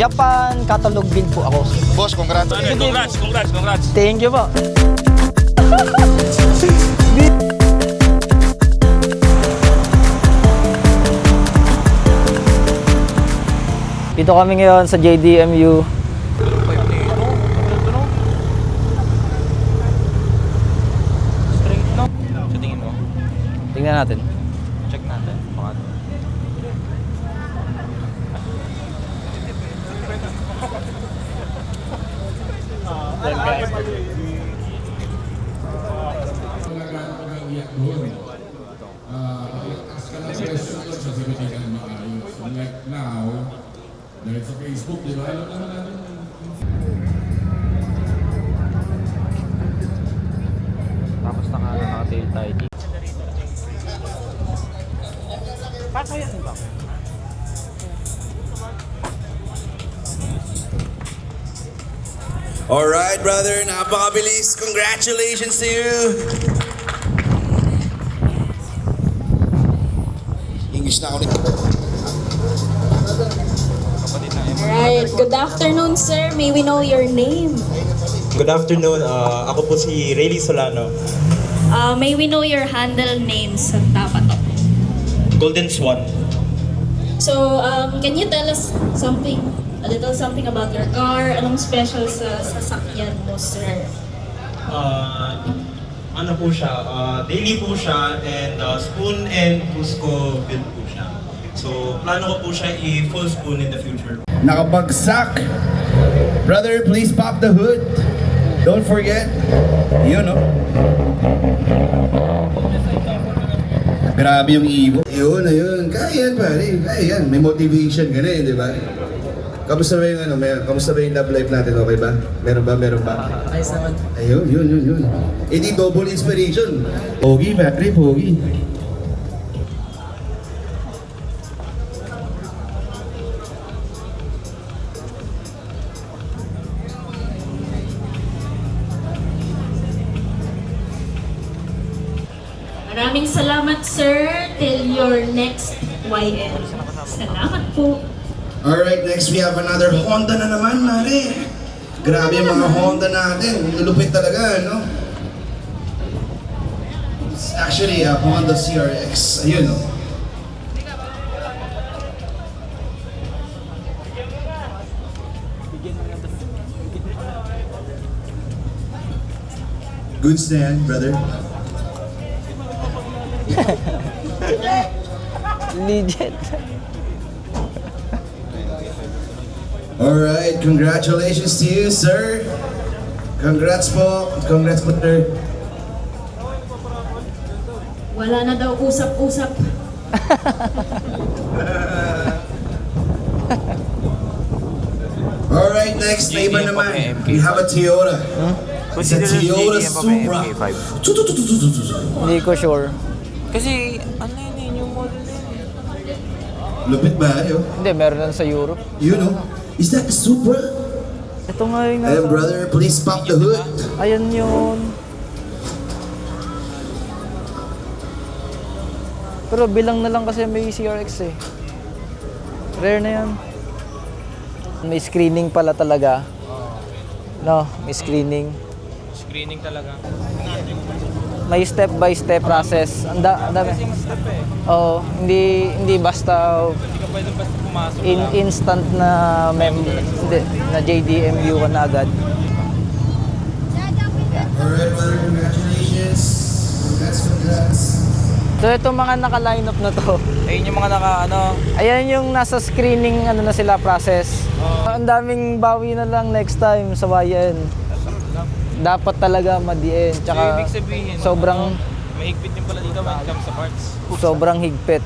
Japan catalog build po ako. Boss, congrats. Congrats. Thank you po. Dito kami ngayon sa JDMU. Sa tingin mo? Tingnan natin. Check natin. Baka Like now, dahil sa Facebook, di ba? Alam naman natin. tapos naka-tail tayo dito. Paano yan ba? Alright, brother. Napakabilis. Congratulations to you. English na ako nito. Alright, good afternoon, sir. May we know your name? Good afternoon. Ako po si Rayleigh Solano. May we know your handle name sa Tapatok? Golden Swan. So, can you tell us a little something about your car? Anong special sa sasakyan mo, sir? Ano po siya? Daily po siya and spoon and Cusco build po siya. So, plano ko po siya i-full spoon in the future. Nakabagsak. Brother, please pop the hood. Don't forget. You know. Grabe yung ibo. Ayun. Kaya yan, pare. Kaya yan. May motivation ka na di ba? Kamusta ba yung kamusta ba yung love life natin? Okay ba? Meron ba? Ayos naman. Ayun, yun. Hindi double inspiration. Pogi, pare, pogi. Maraming salamat, sir. Till your next YL. Salamat po. Alright, next we have another Honda na naman, mare. Grabe yung mga Honda natin. Lulupit talaga, no? It's actually a Honda CRX. Ayun, no? Good stand, brother. Legit. Alright, congratulations to you, sir. Congrats po, sir. Wala na daw usap-usap. Alright, next neighbor naman. We have a Toyota. It's a Toyota Supra. Hindi ko sure. Kasi, ano yun yung model na yun. Lupit ba, yo? Hindi, meron lang sa Europe. You know? Is that a Supra? Ito nga yung Hey, brother, please pop the hood. Ayan yun. Pero bilang na lang kasi may CRX eh. Rare na yan. May screening pala talaga. No, may screening. Screening talaga. May step by step process. Ang dami. Step eh. Oo, hindi basta Hindi ka pwede basta pumasok instant na hindi, na JDMU ka na agad. Alright, brother, congratulations. Congrats. So itong mga naka-line up na to. Ayun yung mga Ayan yung nasa screening na sila process. Ang daming bawi na lang next time sa bayan. Dapat talaga madiin. Tsaka ibig sabihin, sobrang mahigpit din pala dito when it comes sa parts. sobrang higpit.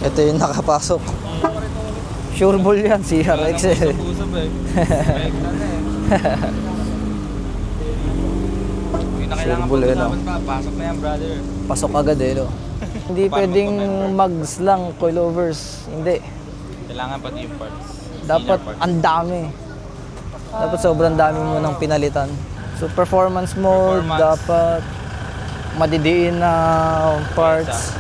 Ito yung nakapasok. Sure ball yan, CRX eh. Usap eh. Bike na na eh. Yung na kailangan Sure, pag-usapan pa, pasok na yan, brother. Pasok agad eh, no? Hindi Paano pwedeng mag-comment? mags lang, coilovers. Hindi. Kailangan pati yung parts. Dapat Dealer parts. ang dami. Dapat sobrang dami mo nang pinalitan. So performance mode, dapat madidiin na parts.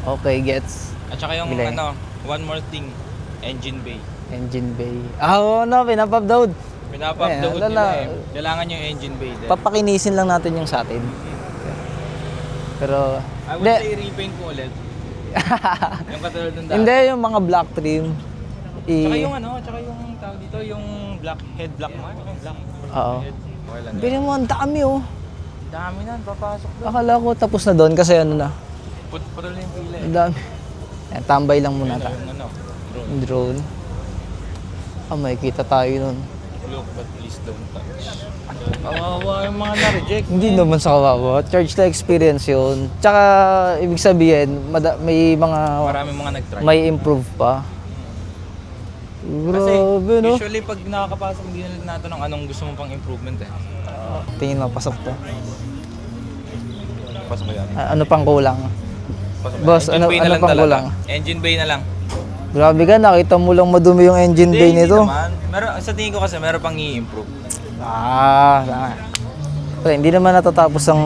Okay, gets. At saka yung Bili. one more thing, engine bay. Engine bay. Oo, pinapupload. Pinapa-upload Ayan, nila eh. Kailangan yung engine bay din. Papakinisin lang natin yung sa atin. Pero, I would say repaint ko ulit. Yung katulad ng dati. Hindi, yung mga black trim. Tsaka yung tsaka yung tawag dito, yung black head black mo. Black. Oo. Head. Okay lang. Bili mo, ang dami oh. Dami na, papasok doon. Akala ko tapos na doon kasi ano na. Putol yung pila eh. Ang dami. Ayan, tambay lang muna tayo. Drone. Yung drone. May kita tayo nun. Look, but please don't touch. Kawawa yung mga na-reject. Hindi naman sa kawawa. Charge na experience yun. Tsaka, ibig sabihin, may mga... Maraming mga nag-try. May improve pa. Kasi Grabe, no? usually pag nakakapasok, hindi na natin ng anong gusto mo pang improvement eh. Tingin mo, pasok to. Pasok ko yan. Ano pang kulang? Pasok ko Boss, yan. Engine bay na ano lang pang talaga. kulang? Engine bay na lang. Grabe ka, nakita mo lang madumi yung engine bay Hindi nito. naman. Sa tingin ko kasi meron pang i-improve. Pero hindi naman natatapos ang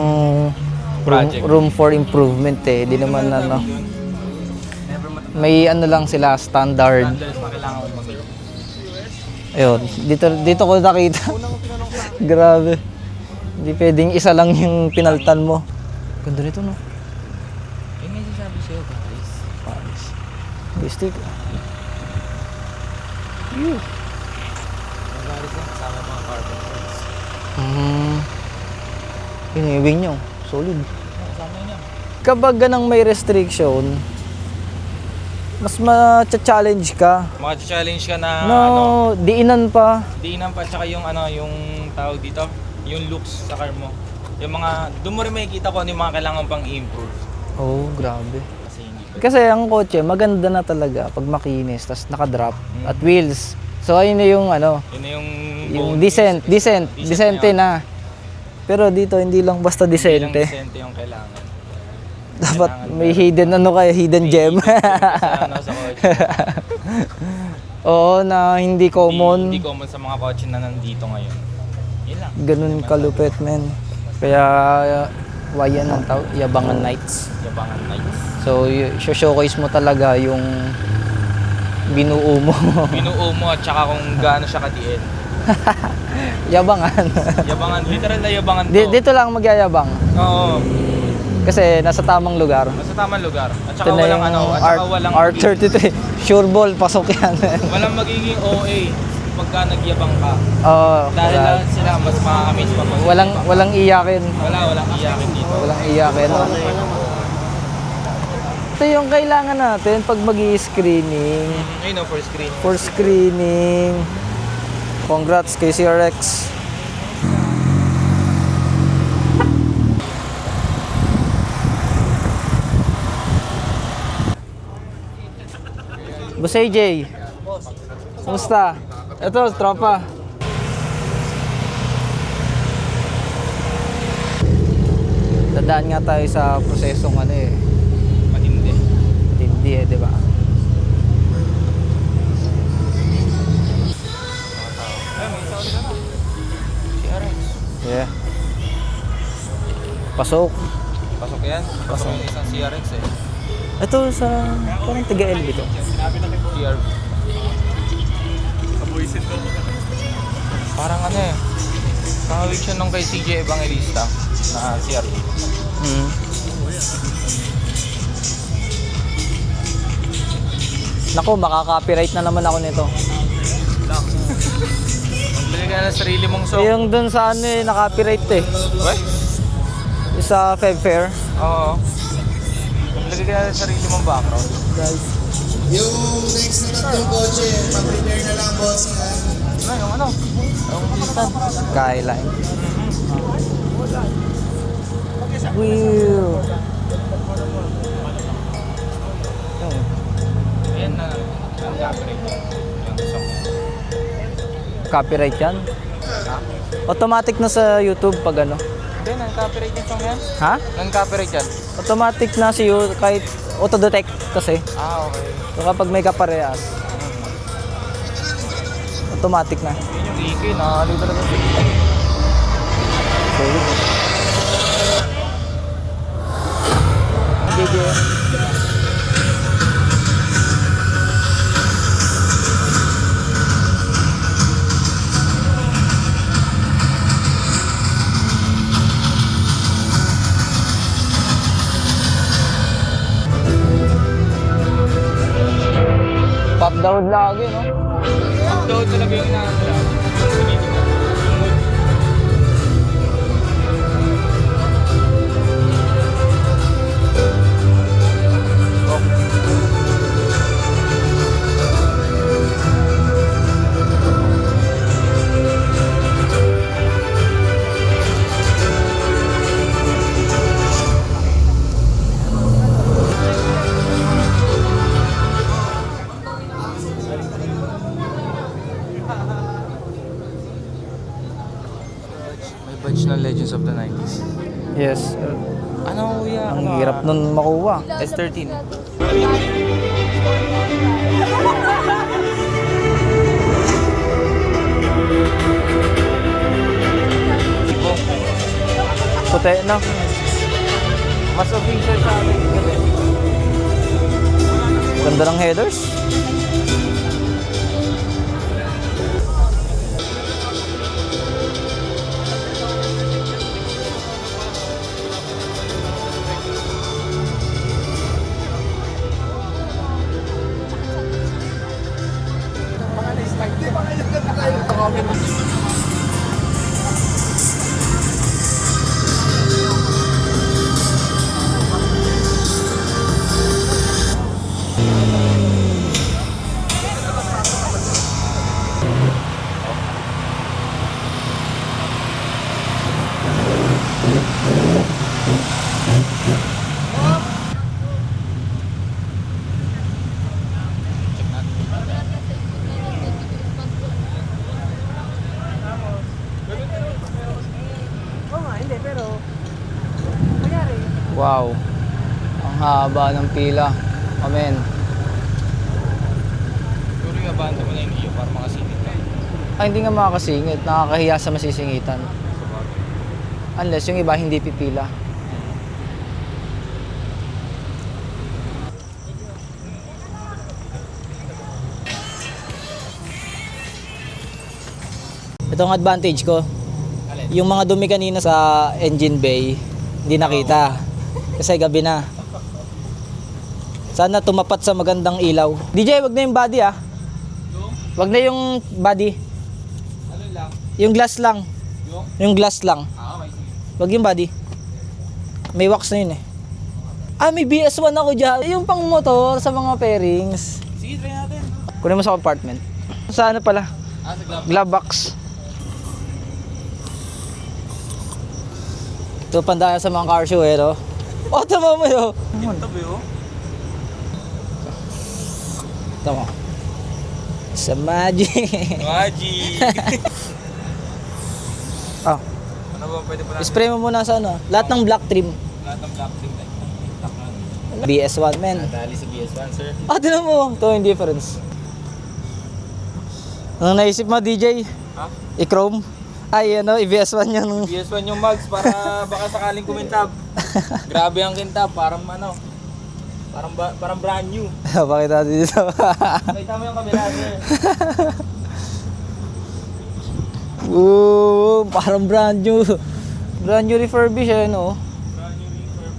Project. room for improvement eh. Hindi naman Never ano. matapos. May ano lang sila, standard. Standards na kailangan mo mag-meet. Ayun, dito ko nakita. Grabe. Hindi pwedeng isa lang yung pinaltan mo. Ganda nito, no? Yun nga sabi sa'yo, guys. Paris. Listik. Guys lang kasama mga carbon parts. Yun yung wing nyo. Solid. Kasama yun yan. Kapag ganang may restriction, mas ma-challenge ka. Maka-challenge ka na Diinan pa. diinan pa tsaka yung yung tawag dito, yung looks sa car mo. Yung mga, doon mo rin makikita ko ano yung mga kailangan pang i-improve. Oh, grabe. Kasi hindi pa. Kasi ang kotse, maganda na talaga pag makinis, tas nakadrop at wheels. So ayun na yung Yun na yung decente na. Pero dito hindi lang basta Hindi lang decente. decente yung kailangan. Dapat may hidden hidden gem. Sa kotse. Oo, na hindi common. Hindi common sa mga kotse na nandito ngayon. Yun lang. Ganun kalupit, men. Kaya wayan ang tawag, Yabangan Nights. Yabangan nights. So, showcase mo talaga yung binuo mo. Binuo mo at saka kung gaano siya kadiin. Yabangan. Yabangan, literal na yabangan to. Dito lang magyayabang. Oo. Kasi nasa tamang lugar. Nasa tamang lugar. At saka Ito na walang yung at saka walang R33. Sure ball, pasok yan. walang magiging OA pagka nagyabang ka. Oo. Dahil lahat sila mas makakamiss pa pag Walang iyakin. walang iyakin dito. Walang iyakin. Ito yung kailangan natin pag mag-i-screening. Ayun for screen. For screening. Congrats kay CRX. Boss AJ. Kumusta? Ito, tropa. Dadaan nga tayo sa prosesong Matindi. Hindi di ba? Ay, may isa ulit na. CRX. Yeah. Pasok. Pasok yan. Pasok yung isang CRX eh. Ito sa parang taga-LB to. CRX. Parang kahawig siya nung kay CJ Evangelista na CRX. Nako, makaka-copyright na naman ako nito. Magbili ka na ng sarili mong song. Yung dun sa na-copyright What? Sa Feb Fair. Oo. Magbili ka na ng sarili mong background. Yung next na tatlong kotse, pa-prepare na lang, boss. Yung Skyline. Wheel. Ayan na. Ang copyright yun. Yung song. Copyright yan? Automatic na sa YouTube pag ano. Hindi, non-copyright yung song yan. Ha? Non-copyright yan. Automatic na sa YouTube kahit auto-detect kasi. Okay. So kapag may kaparehas, automatic na. Yun yung EQ, nakakalito talaga sa EQ. Solid. GG. Daod lagi, no? Doon talaga yung nila. May badge na Legends of the 90s. Yes. Ano kuya? Ang hirap nun makuha. S13. Puti na. Mas official sa akin. Ganda ng headers. Wow. Ang haba ng pila. Amen. Siguro yung abanda mo na yung iyo para makasingit ka. Ay, hindi nga makakasingit. Nakakahiya sa masisingitan. Unless yung iba hindi pipila. Ito ang advantage ko. Yung mga dumi kanina sa engine bay, hindi nakita. Kasi gabi na. Sana tumapat sa magandang ilaw. DJ, wag na yung body ah. Wag na yung body. Ano lang? Yung glass lang. Yung glass lang. Okay. Wag yung body. May wax na yun eh. Ah, may BS1 ako dyan. Yung pang motor sa mga pairings. Sige, try natin. Kunin mo sa compartment. Sa ano pala? Sa glove. Glove box. Ito pandaya sa mga car show eh, no? Oh, tama mo yun. Ito ba yun? Ito mo. Sa magic. Magic! Ah, Ano ba pwede pa natin? spray mo muna sa ano. Lahat ng black trim. Lahat ng black team. BS1, men. Nadali sa BS1, sir. Ah, tinan mo. Ito yung difference. Anong naisip mo, DJ? Ha? I-chrome? Ay, ano, i-BS1 yung... BS1 yung mugs para baka sakaling kumintab. Grabe ang kintab, parang ano. Parang brand new. Bakit natin dito? Nakita mo yung camera, sir. Oo, parang brand new. Brand new refurbish eh, no? Brand new refurb.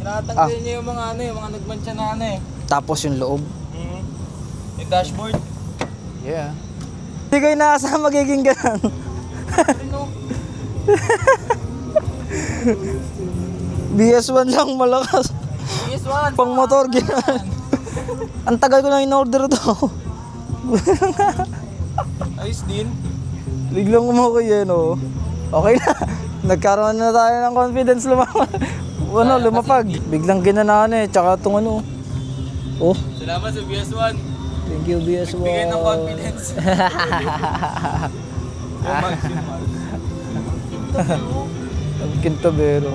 Tinatanggalin niya yung mga ano, yung mga nagmantsa na ano eh. Tapos yung loob. Yung dashboard. Yeah. Hindi kayo nasa magiging ganun. Ano? BS1 lang malakas. BS1! Pang motor, gano'n. Ang tagal ko na in-order to. Ayos din. Biglang umukay eh, no? Okay na. Nagkaroon na tayo ng confidence lumapag. Biglang ginanaan eh, tsaka itong ano. Oh, Salamat sa BS1. thank you BS1. Bigay ng confidence. Yung mugs, yung mugs. Ang kintabero.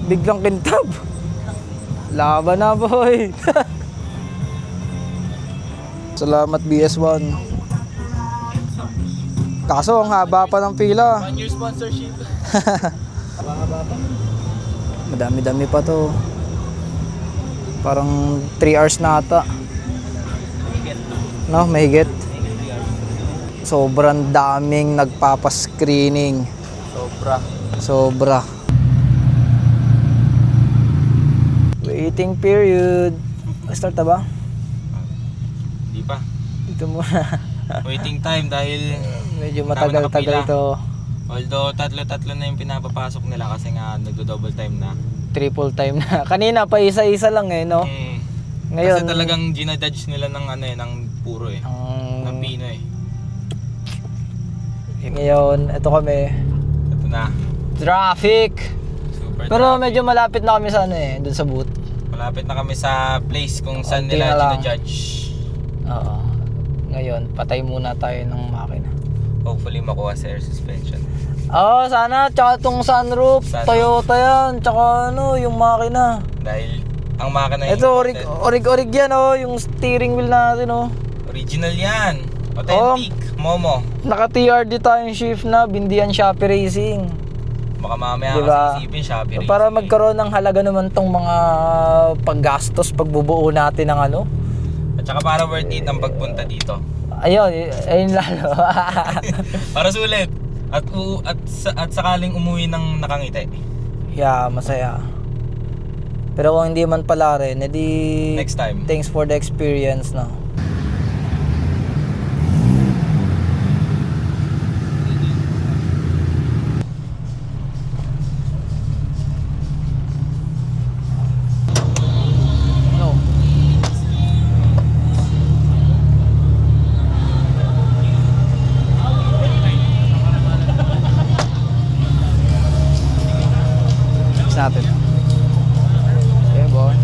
Biglang kintab. Laban na, boy. Salamat BS1. Kaso ang haba pa ng pila. 1 year sponsorship. Madami-dami pa to. Parang 3 hours na ata. No, mahigit. Sobrang daming nagpapascreening. Sobra. Sobra. Wait Waiting period. Start na ba? Di pa. Dito muna. Waiting time dahil Medyo matagal-tagal to. although tatlo-tatlo na yung pinapapasok nila kasi nga nagdo-double time na. Triple time na. Kanina pa isa-isa lang eh, no? Ngayon, Kasi talagang ginadudge nila ng ano eh, ng puro eh. Ng Pino eh. ngayon, ito kami. Ito na. Traffic! Super Pero traffic. medyo malapit na kami sa ano eh, dun sa booth. Malapit na kami sa place kung saan Konti nila na lang. ginajudge. Oo. Ngayon, patay muna tayo ng makina. Hopefully makuha sa air suspension. Oo, sana. Tsaka itong sunroof, Sunroof. Toyota yan. Tsaka ano, yung makina. Dahil ang makina yung Ito, orig yan oh, yung steering wheel natin oh. original yan. Authentic. Momo. Naka-TRD tayong shift na, Bindian Shopee Racing. Baka mamaya Diba? kasi isipin Shopee Racing. Para magkaroon ng halaga naman tong mga paggastos, pagbubuo natin ng ano. At saka para worth it ang pagpunta dito. Ayun, ayun lalo. Para sulit. At sakaling umuwi ng nakangiti. Yeah, masaya. Pero kung hindi man pala rin, edi Next time. thanks for the experience no. No. Fix natin. Okay, boy.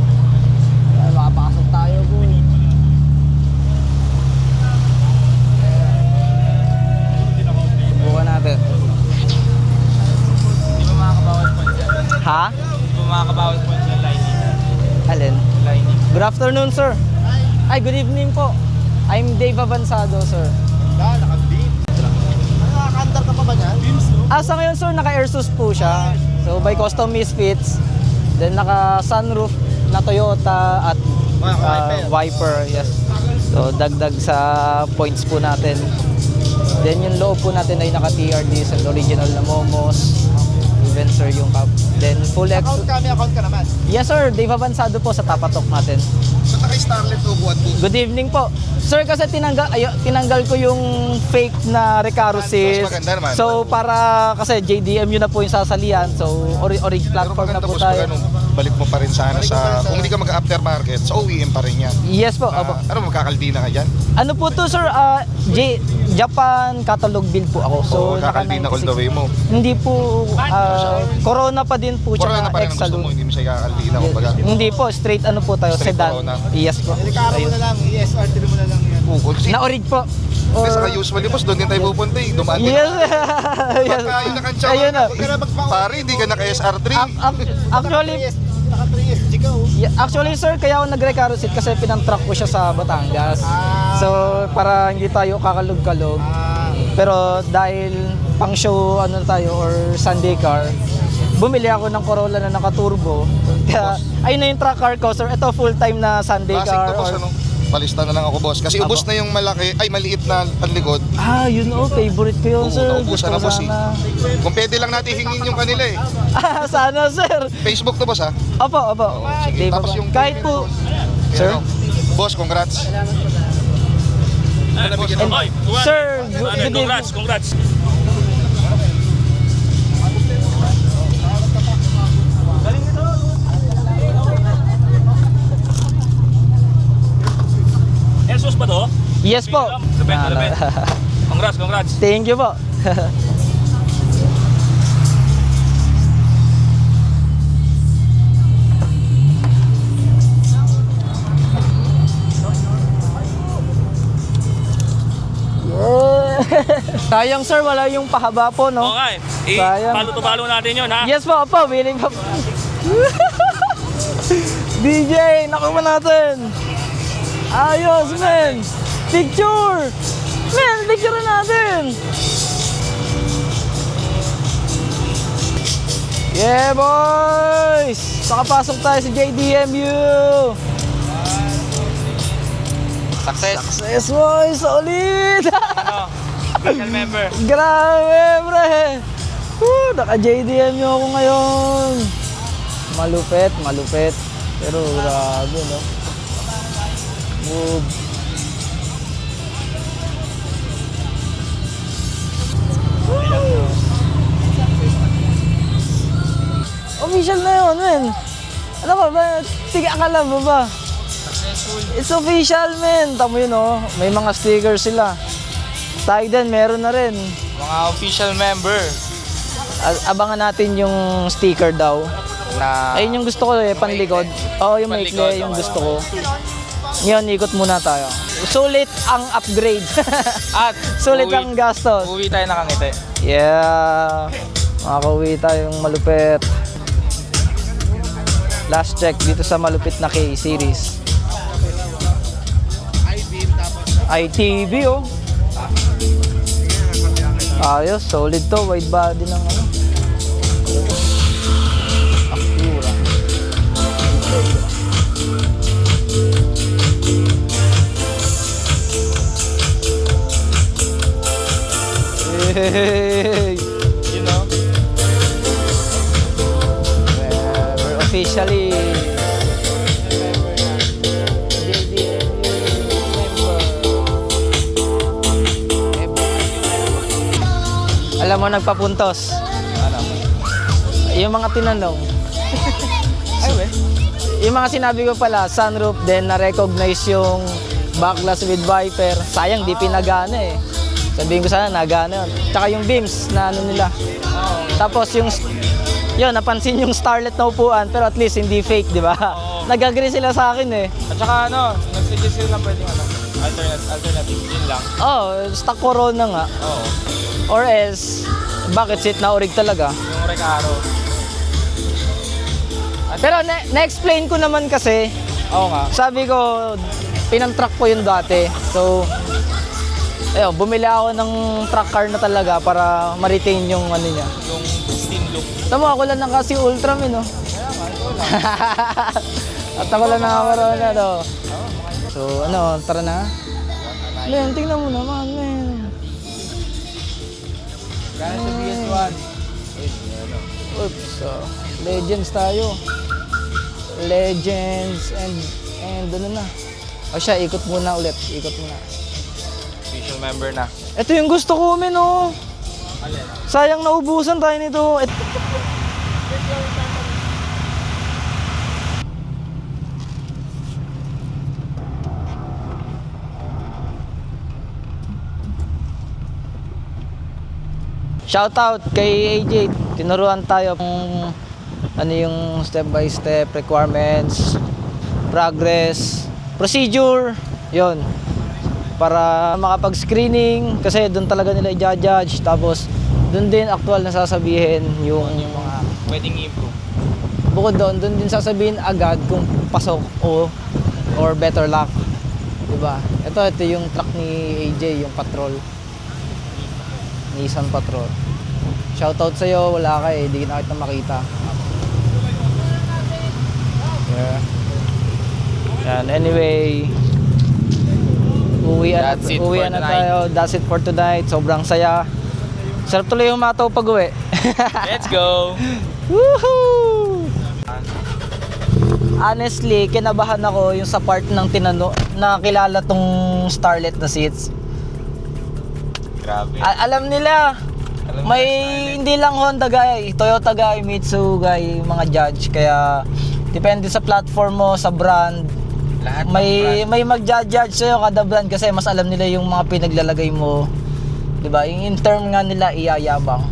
Ay, makapasok tayo, boy. Subukan natin. Hindi ba makakabawas po siya? Ha? Hindi ba makakabawas po siya lining? Alin? Lining. Good afternoon, sir. Ay, good evening po. I'm Dave Avanzado, sir. Nakaka-under ka pa ba niyan? Beams, no? Sa ngayon, sir, naka-airsus po siya. So, by custom misfits. Then, naka-sunroof na Toyota at wiper. Yes. So, dagdag sa points po natin. Then, yung loob po natin ay naka-TR diesel, original na Momos. Even, sir, yung cap. Then, full X. Account ka naman. Yes, sir. Dave Avanzado po sa Tapatok natin. Ba't naka-Starlet o buwan mo? Good evening po. Sir, kasi tinanggal ko yung fake na Recaro Sys. Mas maganda naman. So, para, kasi JDM yun na po yung sasalian. So, orig platform na po tayo. Balik mo pa rin sana sa, kung hindi ka mag-aftermarket, sa OEM pa rin yan. Yes po. Opo. Ano, magkakaldina ka dyan? Ano po to, sir? Japan catalog build po ako. So, Oo, kakaldina all the way mo. Hindi po, Corona pa din po. Corona Tsaka pa rin ang gusto Exalum. mo, hindi mo siya kakaldina, kumbaga. Hindi po, straight ano po tayo, Straight sedan. Corona. Yes po. Ayun. lang, ESR3 mo na lang yan. Kasi, Na-orig po. kasi saka usually boss, doon din tayo pupunta eh. Dumaan din Yes. ako. Yes. Pagka yung nakansyaw Ayun na. pare, hindi ka naka-SR3. Actually, Naka-3SG ka oh. yeah, actually sir, kaya ako nag-Recaro Seat kasi pinang-truck ko siya sa Batangas. So, para hindi tayo kakalog-kalog. Pero dahil pang show ano tayo or Sunday car, bumili ako ng Corolla na naka-turbo. Kaya, ayun na yung truck car ko, sir. Ito full-time na Sunday Classic car. to boss, ano? Palista na lang ako boss. Kasi ubos na yung malaki, ay maliit na panlikod. Yun favorite ko yun, Oo, sir. naubusan Gusto na ko boss eh. sana. Kung pwede lang natin hingin yung kanila eh. Sana, sir. Facebook to boss ha? Opo. Sige, Di ba tapos ba? yung Kahit po, sir. Ano? Boss, congrats. Sir, good evening. Congrats. Airsource ba to? Yes po. Lapit. Congrats. Thank you po. Sayang sir, wala yung pahaba po, no? Okay. Sayang. Palo natin yun, ha? Yes po, opo, willing po. DJ, nakuha natin. Ayos, men. Picture. Men, picture natin. Yeah, boys. Nakapasok tayo sa JDMU. Success, boys. Solid. Special member. Grabe, pre. Naka-JDM nyo ako ngayon. Malupit. Pero grabe, no? Move. Official na yun, men. Ano ba? Tiga akala mo ba? It's official, men. Tamo yun, oh. May mga stickers sila. Tayo din, meron na rin. Mga official member Abangan natin yung sticker daw. na Ayun yung gusto ko eh, panlikod. Oo, yung Panlikod, maikli, yung okay. gusto ko. Ngayon, ikot muna tayo. Sulit ang upgrade. at Sulit ang gastos. uwi tayo nakangiti. Yeah. Makakauwi tayong malupit. Last check dito sa malupit na K-series. ITV, oh. Ayos, solid to. Wide body ng ano. Acura. Hey! You know? We're officially alam mo, nagpapuntos. Ano? Yung mga tinanong. Ay, we. Yung mga sinabi ko pala, sunroof, then na-recognize yung backlash with Viper. Sayang, di pinagana eh. Sabihin ko sana, nagana yun. Tsaka yung beams na ano nila. Tapos yung, yun, napansin yung starlet na upuan, pero at least hindi fake, di ba? Nag-agree sila sa akin eh. At saka ano, nag-suggest sila ng pwedeng ano, alternative. Yun lang. Oh, stock Corona nga. Oo. Or else, bakit seat na urig talaga? Yung Recaro. Pero na-explain ko naman kasi, Oo nga. sabi ko, pinang-truck ko yun dati. So, ayun, bumili ako ng truck car na talaga para ma-retain yung ano niya. Yung steam look. Tama, ako lang kasi Ultraman, no? At ako lang nakakaroon na, no? So, ano, tara na. Len, tingnan mo naman, men. Gano'n sa BS1. Oops, Legends tayo. Legends and ano na. O siya, ikot muna ulit. Ikot muna. Official member na. Ito yung gusto ko, men, oh. Sayang naubusan tayo nito. Shoutout kay AJ. Tinuruan tayo kung ano yung step by step requirements, progress, procedure, yon. Para makapag-screening kasi doon talaga nila i-judge, tapos doon din actual na sasabihin yung Mga pwedeng i-improve. bukod doon din sasabihin agad kung pasok o or better luck. 'Di ba? Ito yung truck ni AJ, yung Patrol. Nissan Patrol. Shoutout sa iyo, wala ka eh, di na kita makita. Yeah. Yan, anyway, uwi That's it for na tonight. tayo. That's it for tonight. Sobrang saya. Sarap tuloy yung mataw pag uwi. Let's go! Woohoo! Honestly, kinabahan ako yung sa part ng na kilala tong Starlet na seats. Grabe. Alam nila. Alam May nila, hindi lang Honda guy, Toyota guy, Mitsu guy, mga judge. Kaya depende sa platform mo, sa brand. Lahat ng May magja-judge sa'yo kada brand kasi mas alam nila yung mga pinaglalagay mo. 'Di ba? Yung in term nga nila iyayabang.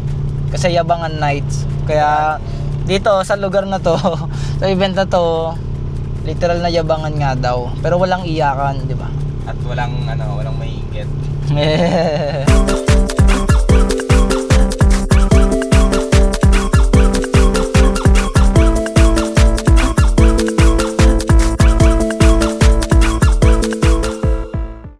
Kasi yabangan nights. Kaya dito sa lugar na to, sa event na to, literal na yabangan nga daw. Pero walang iyakan, 'di ba? At walang maiinggit.